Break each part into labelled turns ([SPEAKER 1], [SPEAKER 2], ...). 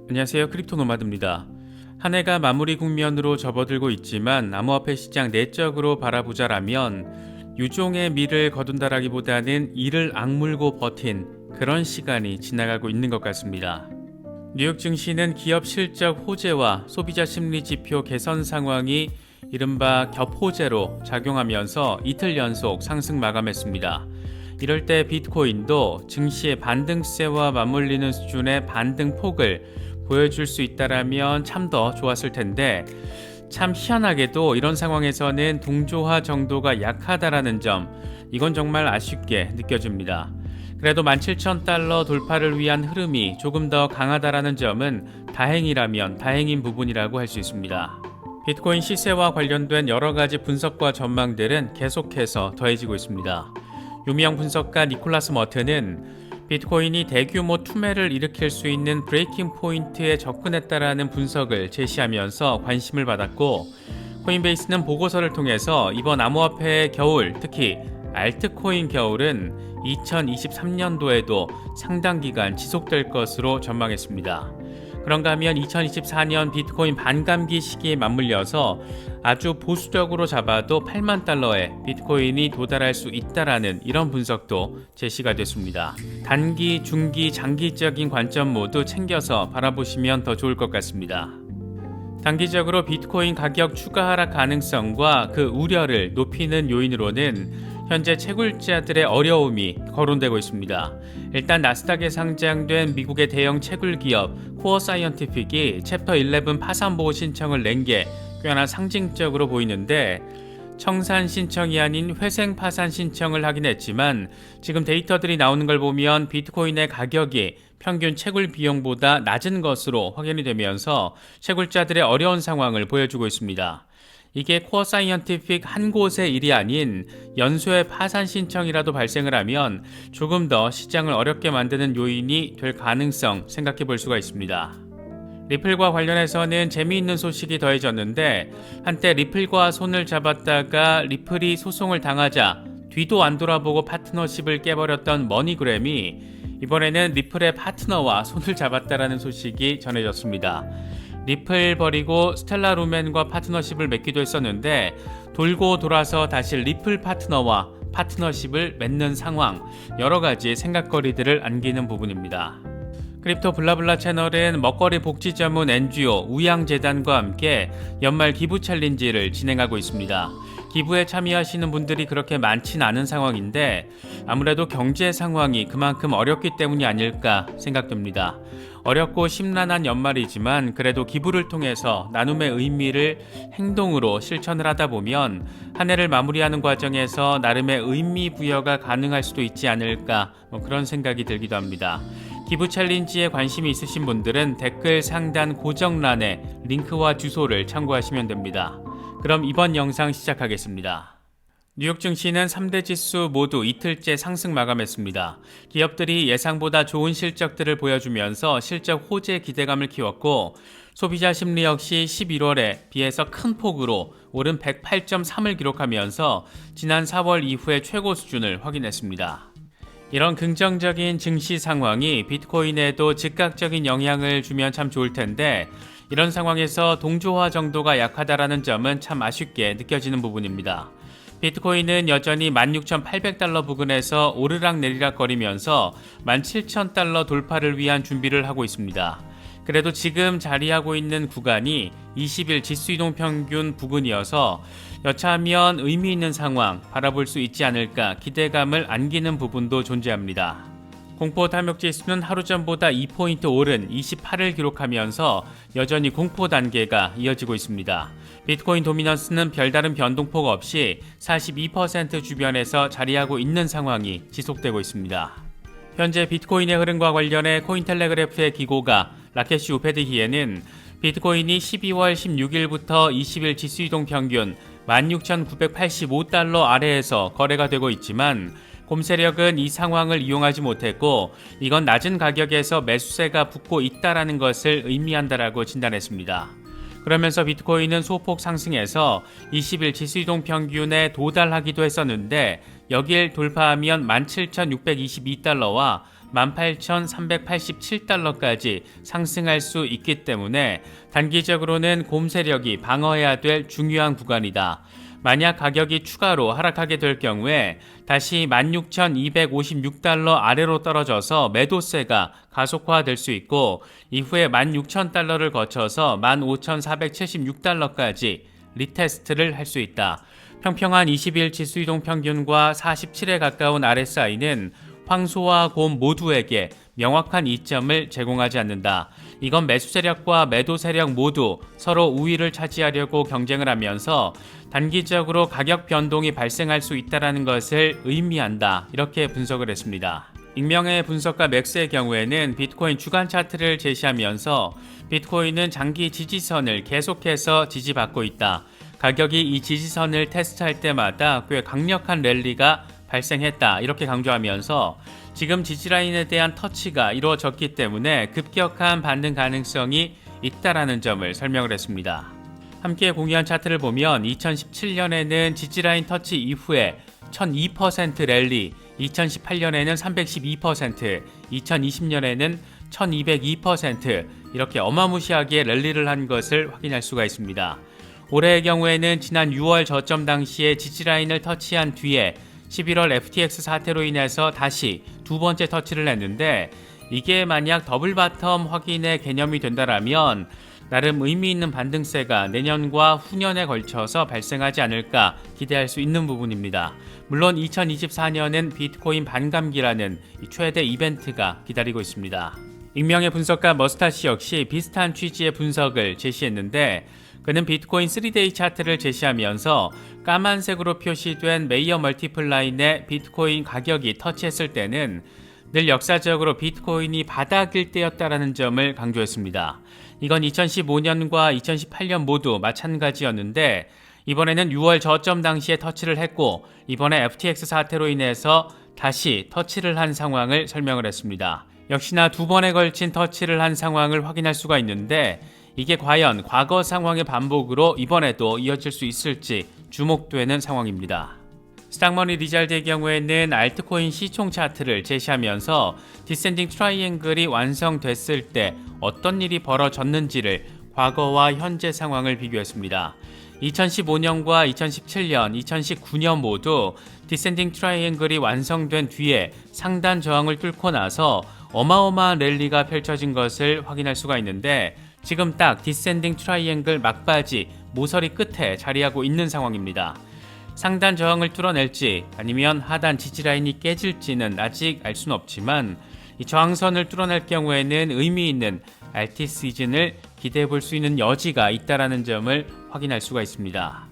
[SPEAKER 1] 안녕하세요. 크립토노마드입니다. 한 해가 마무리 국면으로 접어들고 있지만 암호화폐 시장 내적으로 바라보자라면 유종의 미를 거둔다라기보다는 이를 악물고 버틴 그런 시간이 지나가고 있는 것 같습니다. 뉴욕 증시는 기업 실적 호재와 소비자 심리 지표 개선 상황이 이른바 겹호재로 작용하면서 이틀 연속 상승 마감했습니다. 이럴 때 비트코인도 증시의 반등세와 맞물리는 수준의 반등폭을 보여줄 수 있다라면 참 더 좋았을 텐데 참 희한하게도 이런 상황에서는 동조화 정도가 약하다라는 점, 이건 정말 아쉽게 느껴집니다. 그래도 17,000달러 돌파를 위한 흐름이 조금 더 강하다라는 점은 다행이라면 다행인 부분이라고 할 수 있습니다. 비트코인 시세와 관련된 여러 가지 분석과 전망들은 계속해서 더해지고 있습니다. 유명 분석가 니콜라스 머튼은 비트코인이 대규모 투매를 일으킬 수 있는 브레이킹 포인트에 접근했다라는 분석을 제시하면서 관심을 받았고, 코인베이스는 보고서를 통해서 이번 암호화폐의 겨울, 특히 알트코인 겨울은 2023년도에도 상당 기간 지속될 것으로 전망했습니다. 그런가 하면 2024년 비트코인 반감기 시기에 맞물려서 아주 보수적으로 잡아도 8만 달러에 비트코인이 도달할 수 있다라는 이런 분석도 제시가 됐습니다. 단기, 중기, 장기적인 관점 모두 챙겨서 바라보시면 더 좋을 것 같습니다. 단기적으로 비트코인 가격 추가 하락 가능성과 그 우려를 높이는 요인으로는 현재 채굴자들의 어려움이 거론되고 있습니다. 일단 나스닥에 상장된 미국의 대형 채굴 기업 코어 사이언티픽이 챕터 11 파산 보호 신청을 낸 게 꽤나 상징적으로 보이는데, 청산 신청이 아닌 회생 파산 신청을 하긴 했지만 지금 데이터들이 나오는 걸 보면 비트코인의 가격이 평균 채굴 비용보다 낮은 것으로 확인이 되면서 채굴자들의 어려운 상황을 보여주고 있습니다. 이게 코어 사이언티픽 한 곳의 일이 아닌 연소의 파산 신청이라도 발생을 하면 조금 더 시장을 어렵게 만드는 요인이 될 가능성 생각해 볼 수가 있습니다. 리플과 관련해서는 재미있는 소식이 더해졌는데, 한때 리플과 손을 잡았다가 리플이 소송을 당하자 뒤도 안 돌아보고 파트너십을 깨버렸던 머니그램이 이번에는 리플의 파트너와 손을 잡았다라는 소식이 전해졌습니다. 리플 버리고 스텔라 루멘과 파트너십을 맺기도 했었는데 돌고 돌아서 다시 리플 파트너와 파트너십을 맺는 상황, 여러 가지 생각거리들을 안기는 부분입니다. 크립토 블라블라 채널은 먹거리 복지 전문 NGO 우양재단과 함께 연말 기부 챌린지를 진행하고 있습니다. 기부에 참여하시는 분들이 그렇게 많진 않은 상황인데 아무래도 경제 상황이 그만큼 어렵기 때문이 아닐까 생각됩니다. 어렵고 심란한 연말이지만 그래도 기부를 통해서 나눔의 의미를 행동으로 실천을 하다 보면 한 해를 마무리하는 과정에서 나름의 의미 부여가 가능할 수도 있지 않을까, 그런 생각이 들기도 합니다. 기부 챌린지에 관심이 있으신 분들은 댓글 상단 고정란에 링크와 주소를 참고하시면 됩니다. 그럼 이번 영상 시작하겠습니다. 뉴욕 증시는 3대 지수 모두 이틀째 상승 마감했습니다. 기업들이 예상보다 좋은 실적들을 보여주면서 실적 호재 기대감을 키웠고, 소비자 심리 역시 11월에 비해서 큰 폭으로 오른 108.3을 기록하면서 지난 4월 이후의 최고 수준을 확인했습니다. 이런 긍정적인 증시 상황이 비트코인에도 즉각적인 영향을 주면 참 좋을 텐데, 이런 상황에서 동조화 정도가 약하다라는 점은 참 아쉽게 느껴지는 부분입니다. 비트코인은 여전히 16,800달러 부근에서 오르락내리락 거리면서 17,000달러 돌파를 위한 준비를 하고 있습니다. 그래도 지금 자리하고 있는 구간이 20일 지수이동 평균 부근이어서 여차하면 의미 있는 상황 바라볼 수 있지 않을까 기대감을 안기는 부분도 존재합니다. 공포 탐욕 지수는 하루 전보다 2포인트 오른 28을 기록하면서 여전히 공포 단계가 이어지고 있습니다. 비트코인 도미넌스는 별다른 변동폭 없이 42% 주변에서 자리하고 있는 상황이 지속되고 있습니다. 현재 비트코인의 흐름과 관련해 코인텔레그래프의 기고가 라케시 우페드히에는 비트코인이 12월 16일부터 20일 지수이동 평균 16,985달러 아래에서 거래가 되고 있지만 곰세력은 이 상황을 이용하지 못했고 이건 낮은 가격에서 매수세가 붙고 있다는 것을 의미한다라고 진단했습니다. 그러면서 비트코인은 소폭 상승해서 20일 지수이동 평균에 도달하기도 했었는데 여길 돌파하면 17,622달러와 18,387달러까지 상승할 수 있기 때문에 단기적으로는 곰 세력이 방어해야 될 중요한 구간이다. 만약 가격이 추가로 하락하게 될 경우에 다시 16,256달러 아래로 떨어져서 매도세가 가속화될 수 있고 이후에 16,000달러를 거쳐서 15,476달러까지 리테스트를 할 수 있다. 평평한 20일 지수 이동 평균과 47에 가까운 RSI는 황소와 곰 모두에게 명확한 이점을 제공하지 않는다. 이건 매수 세력과 매도 세력 모두 서로 우위를 차지하려고 경쟁을 하면서 단기적으로 가격 변동이 발생할 수 있다는 것을 의미한다. 이렇게 분석을 했습니다. 익명의 분석가 맥스의 경우에는 비트코인 주간 차트를 제시하면서 비트코인은 장기 지지선을 계속해서 지지받고 있다. 가격이 이 지지선을 테스트할 때마다 꽤 강력한 랠리가 발생했다. 이렇게 강조하면서 지금 지지라인에 대한 터치가 이루어졌기 때문에 급격한 반등 가능성이 있다라는 점을 설명을 했습니다. 함께 공유한 차트를 보면 2017년에는 지지라인 터치 이후에 1002% 랠리, 2018년에는 312%, 2020년에는 1202% 이렇게 어마무시하게 랠리를 한 것을 확인할 수가 있습니다. 올해의 경우에는 지난 6월 저점 당시에 지지라인을 터치한 뒤에 11월 FTX 사태로 인해서 다시 두 번째 터치를 했는데 이게 만약 더블 바텀 확인의 개념이 된다라면 나름 의미 있는 반등세가 내년과 후년에 걸쳐서 발생하지 않을까 기대할 수 있는 부분입니다. 물론 2024년은 비트코인 반감기라는 최대 이벤트가 기다리고 있습니다. 익명의 분석가 머스타시 역시 비슷한 취지의 분석을 제시했는데 그는 비트코인 3데이 차트를 제시하면서 까만색으로 표시된 메이어 멀티플 라인에 비트코인 가격이 터치했을 때는 늘 역사적으로 비트코인이 바닥일 때였다라는 점을 강조했습니다. 이건 2015년과 2018년 모두 마찬가지였는데 이번에는 6월 저점 당시에 터치를 했고 이번에 FTX 사태로 인해서 다시 터치를 한 상황을 설명을 했습니다. 역시나 두 번에 걸친 터치를 한 상황을 확인할 수가 있는데 이게 과연 과거 상황의 반복으로 이번에도 이어질 수 있을지 주목되는 상황입니다. 스탁머니 리잘드의 경우에는 알트코인 시총 차트를 제시하면서 디센딩 트라이앵글이 완성됐을 때 어떤 일이 벌어졌는지를 과거와 현재 상황을 비교했습니다. 2015년과 2017년, 2019년 모두 디센딩 트라이앵글이 완성된 뒤에 상단 저항을 뚫고 나서 어마어마한 랠리가 펼쳐진 것을 확인할 수가 있는데 지금 딱 디센딩 트라이앵글 막바지 모서리 끝에 자리하고 있는 상황입니다. 상단 저항을 뚫어낼지 아니면 하단 지지라인이 깨질지는 아직 알 수는 없지만 이 저항선을 뚫어낼 경우에는 의미 있는 알티 시즌을 기대해 볼 수 있는 여지가 있다는 점을 확인할 수가 있습니다.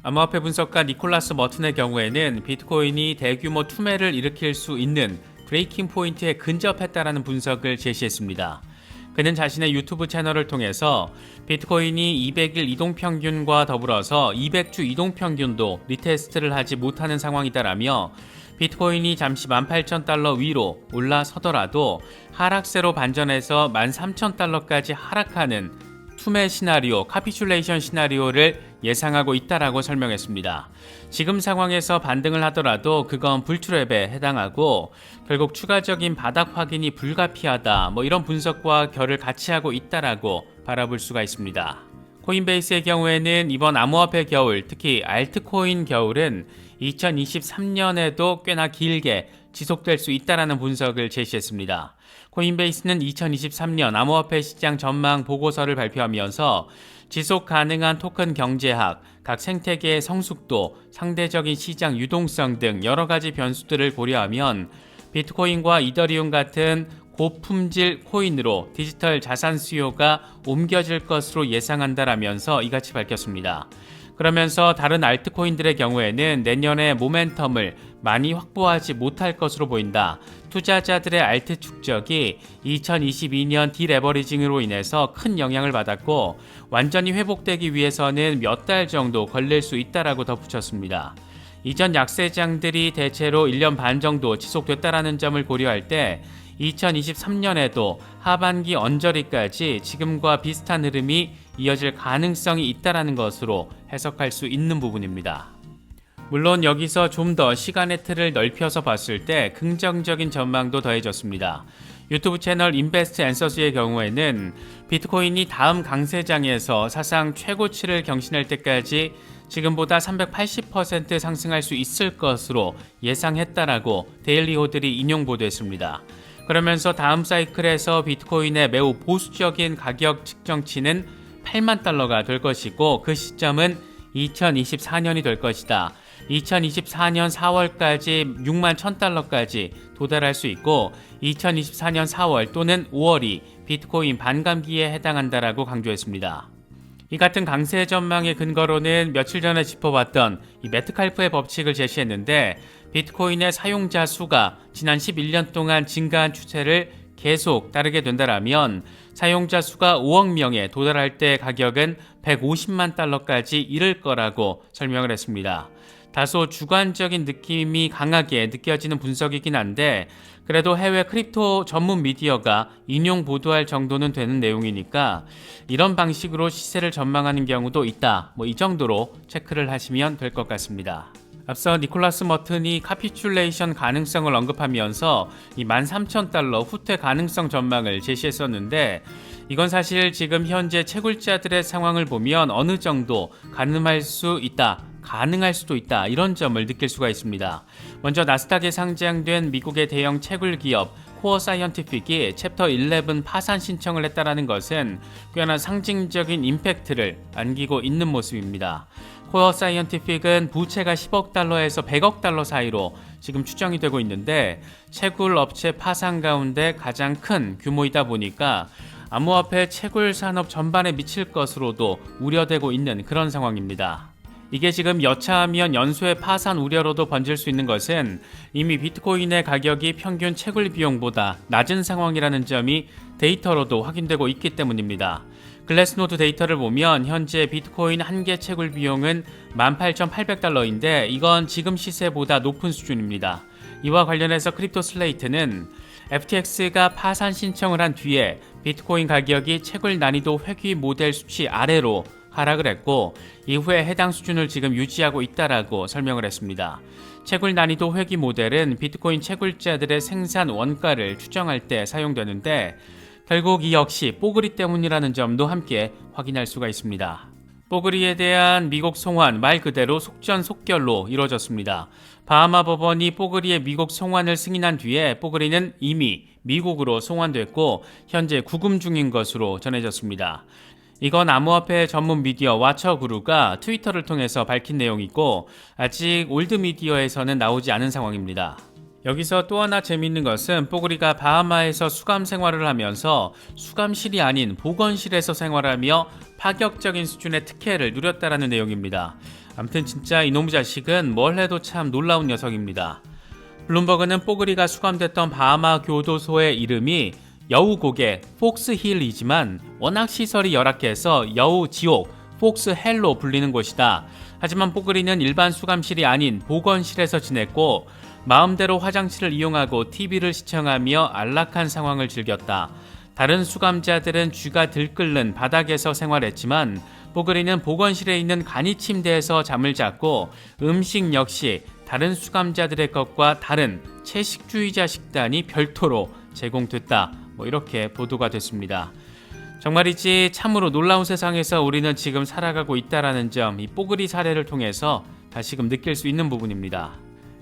[SPEAKER 1] 암호화폐 분석가 니콜라스 머튼의 경우에는 비트코인이 대규모 투매를 일으킬 수 있는 브레이킹 포인트에 근접했다라는 분석을 제시했습니다. 그는 자신의 유튜브 채널을 통해서 비트코인이 200일 이동평균과 더불어서 200주 이동평균도 리테스트를 하지 못하는 상황이다라며 비트코인이 잠시 18,000달러 위로 올라서더라도 하락세로 반전해서 13,000달러까지 하락하는 투매 시나리오, 카피슐레이션 시나리오를 예상하고 있다라고 설명했습니다. 지금 상황에서 반등을 하더라도 그건 불트랩에 해당하고 결국 추가적인 바닥 확인이 불가피하다 이런 분석과 결을 같이 하고 있다라고 바라볼 수가 있습니다. 코인베이스의 경우에는 이번 암호화폐 겨울, 특히 알트코인 겨울은 2023년에도 꽤나 길게 지속될 수 있다라는 분석을 제시했습니다. 코인베이스는 2023년 암호화폐 시장 전망 보고서를 발표하면서 지속 가능한 토큰 경제학, 각 생태계의 성숙도, 상대적인 시장 유동성 등 여러 가지 변수들을 고려하면 비트코인과 이더리움 같은 고품질 코인으로 디지털 자산 수요가 옮겨질 것으로 예상한다라면서 이같이 밝혔습니다. 그러면서 다른 알트코인들의 경우에는 내년에 모멘텀을 많이 확보하지 못할 것으로 보인다. 투자자들의 알트 축적이 2022년 디레버리징으로 인해서 큰 영향을 받았고 완전히 회복되기 위해서는 몇 달 정도 걸릴 수 있다라고 덧붙였습니다. 이전 약세장들이 대체로 1년 반 정도 지속됐다라는 점을 고려할 때 2023년에도 하반기 언저리까지 지금과 비슷한 흐름이 이어질 가능성이 있다라는 것으로 해석할 수 있는 부분입니다. 물론 여기서 좀 더 시간의 틀을 넓혀서 봤을 때 긍정적인 전망도 더해졌습니다. 유튜브 채널 인베스트 앤서스의 경우에는 비트코인이 다음 강세장에서 사상 최고치를 경신할 때까지 지금보다 380% 상승할 수 있을 것으로 예상했다라고 데일리호들이 인용 보도했습니다. 그러면서 다음 사이클에서 비트코인의 매우 보수적인 가격 측정치는 8만 달러가 될 것이고 그 시점은 2024년이 될 것이다. 2024년 4월까지 6만 1,000달러까지 도달할 수 있고 2024년 4월 또는 5월이 비트코인 반감기에 해당한다라고 강조했습니다. 이 같은 강세 전망의 근거로는 며칠 전에 짚어봤던 이 메트칼프의 법칙을 제시했는데 비트코인의 사용자 수가 지난 11년 동안 증가한 추세를 계속 따르게 된다면 사용자 수가 5억 명에 도달할 때 가격은 150만 달러까지 이를 거라고 설명을 했습니다. 다소 주관적인 느낌이 강하게 느껴지는 분석이긴 한데 그래도 해외 크립토 전문 미디어가 인용 보도할 정도는 되는 내용이니까 이런 방식으로 시세를 전망하는 경우도 있다. 이 정도로 체크를 하시면 될 것 같습니다. 앞서 니콜라스 머튼이 카피출레이션 가능성을 언급하면서 이 13,000달러 후퇴 가능성 전망을 제시했었는데 이건 사실 지금 현재 채굴자들의 상황을 보면 어느 정도 가능할 수도 있다 이런 점을 느낄 수가 있습니다. 먼저 나스닥에 상장된 미국의 대형 채굴 기업 코어 사이언티픽이 챕터 11 파산 신청을 했다라는 것은 꽤나 상징적인 임팩트를 안기고 있는 모습입니다. 코어 사이언티픽은 부채가 10억 달러에서 100억 달러 사이로 지금 추정이 되고 있는데 채굴 업체 파산 가운데 가장 큰 규모이다 보니까 암호화폐 채굴 산업 전반에 미칠 것으로도 우려되고 있는 그런 상황입니다. 이게 지금 여차하면 연소의 파산 우려로도 번질 수 있는 것은 이미 비트코인의 가격이 평균 채굴 비용보다 낮은 상황이라는 점이 데이터로도 확인되고 있기 때문입니다. 글래스노드 데이터를 보면 현재 비트코인 한 개 채굴 비용은 18,800달러인데 이건 지금 시세보다 높은 수준입니다. 이와 관련해서 크립토 슬레이트는 FTX가 파산 신청을 한 뒤에 비트코인 가격이 채굴 난이도 회귀 모델 수치 아래로 하락을 했고 이후에 해당 수준을 지금 유지하고 있다라고 설명을 했습니다. 채굴 난이도 회귀 모델은 비트코인 채굴자들의 생산 원가를 추정할 때 사용되는데 결국 이 역시 뽀글이 때문이라는 점도 함께 확인할 수가 있습니다. 뽀글이에 대한 미국 송환 말 그대로 속전속결로 이루어졌습니다. 바하마 법원이 뽀글이의 미국 송환을 승인한 뒤에 뽀글이는 이미 미국으로 송환됐고 현재 구금 중인 것으로 전해졌습니다. 이건 암호화폐 전문 미디어 와처그루가 트위터를 통해서 밝힌 내용이고 아직 올드미디어에서는 나오지 않은 상황입니다. 여기서 또 하나 재미있는 것은 뽀글이가 바하마에서 수감 생활을 하면서 수감실이 아닌 보건실에서 생활하며 파격적인 수준의 특혜를 누렸다라는 내용입니다. 아무튼 진짜 이놈의 자식은 뭘 해도 참 놀라운 녀석입니다. 블룸버그는 뽀글이가 수감됐던 바하마 교도소의 이름이 여우고개 폭스힐이지만 워낙 시설이 열악해서 여우지옥 폭스헬로 불리는 곳이다. 하지만 뽀글이는 일반 수감실이 아닌 보건실에서 지냈고 마음대로 화장실을 이용하고 TV를 시청하며 안락한 상황을 즐겼다. 다른 수감자들은 쥐가 들끓는 바닥에서 생활했지만 뽀글이는 보건실에 있는 간이 침대에서 잠을 잤고 음식 역시 다른 수감자들의 것과 다른 채식주의자 식단이 별도로 제공됐다. 이렇게 보도가 됐습니다. 정말이지 참으로 놀라운 세상에서 우리는 지금 살아가고 있다라는 점, 이 뽀글이 사례를 통해서 다시금 느낄 수 있는 부분입니다.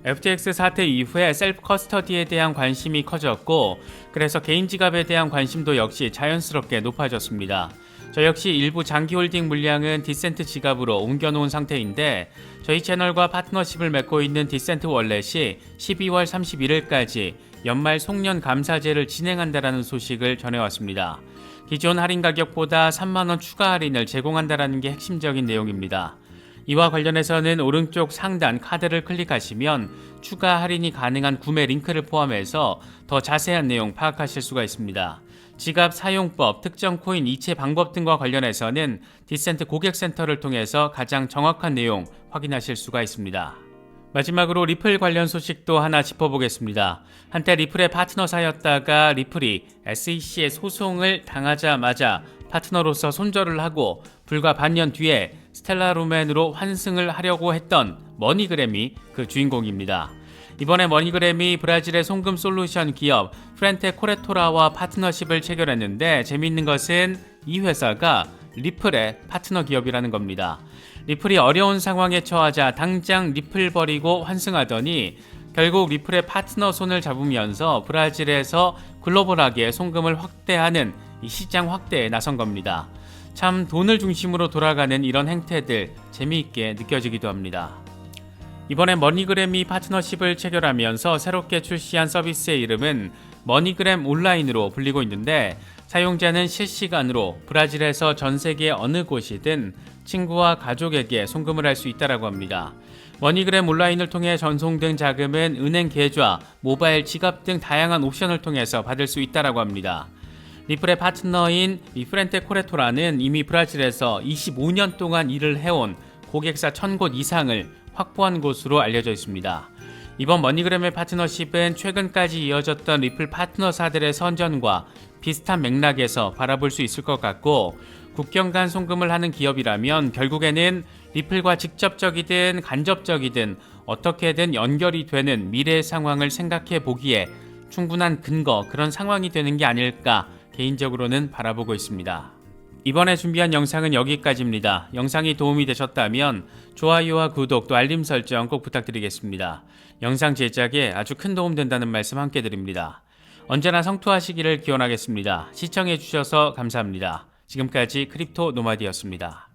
[SPEAKER 1] FTX 사태 이후에 셀프 커스터디에 대한 관심이 커졌고 그래서 개인 지갑에 대한 관심도 역시 자연스럽게 높아졌습니다. 저 역시 일부 장기 홀딩 물량은 디센트 지갑으로 옮겨놓은 상태인데 저희 채널과 파트너십을 맺고 있는 디센트 월렛이 12월 31일까지 연말 송년 감사제를 진행한다라는 소식을 전해왔습니다. 기존 할인 가격보다 3만원 추가 할인을 제공한다라는 게 핵심적인 내용입니다. 이와 관련해서는 오른쪽 상단 카드를 클릭하시면 추가 할인이 가능한 구매 링크를 포함해서 더 자세한 내용 파악하실 수가 있습니다. 지갑 사용법, 특정 코인 이체 방법 등과 관련해서는 디센트 고객센터를 통해서 가장 정확한 내용 확인하실 수가 있습니다. 마지막으로 리플 관련 소식도 하나 짚어보겠습니다. 한때 리플의 파트너사였다가 리플이 SEC의 소송을 당하자마자 파트너로서 손절을 하고 불과 반년 뒤에 스텔라 루멘으로 환승을 하려고 했던 머니그램이 그 주인공입니다. 이번에 머니그램이 브라질의 송금 솔루션 기업 프렌테 코레토라와 파트너십을 체결했는데 재미있는 것은 이 회사가 리플의 파트너 기업이라는 겁니다. 리플이 어려운 상황에 처하자 당장 리플 버리고 환승하더니 결국 리플의 파트너 손을 잡으면서 브라질에서 글로벌하게 송금을 확대하는 이 시장 확대에 나선 겁니다. 참 돈을 중심으로 돌아가는 이런 행태들 재미있게 느껴지기도 합니다. 이번에 머니그램이 파트너십을 체결하면서 새롭게 출시한 서비스의 이름은 머니그램 온라인으로 불리고 있는데 사용자는 실시간으로 브라질에서 전 세계 어느 곳이든 친구와 가족에게 송금을 할 수 있다고 합니다. 머니그램 온라인을 통해 전송된 자금은 은행 계좌, 모바일 지갑 등 다양한 옵션을 통해서 받을 수 있다고 합니다. 리플의 파트너인 프렌테 코레토라는 이미 브라질에서 25년 동안 일을 해온 고객사 1000곳 이상을 확보한 곳으로 알려져 있습니다. 이번 머니그램의 파트너십은 최근까지 이어졌던 리플 파트너사들의 선전과 비슷한 맥락에서 바라볼 수 있을 것 같고, 국경 간 송금을 하는 기업이라면 결국에는 리플과 직접적이든 간접적이든 어떻게든 연결이 되는 미래의 상황을 생각해 보기에 충분한 근거, 그런 상황이 되는 게 아닐까 개인적으로는 바라보고 있습니다. 이번에 준비한 영상은 여기까지입니다. 영상이 도움이 되셨다면 좋아요와 구독 또 알림 설정 꼭 부탁드리겠습니다. 영상 제작에 아주 큰 도움 된다는 말씀 함께 드립니다. 언제나 성투하시기를 기원하겠습니다. 시청해주셔서 감사합니다. 지금까지 크립토 노마디였습니다.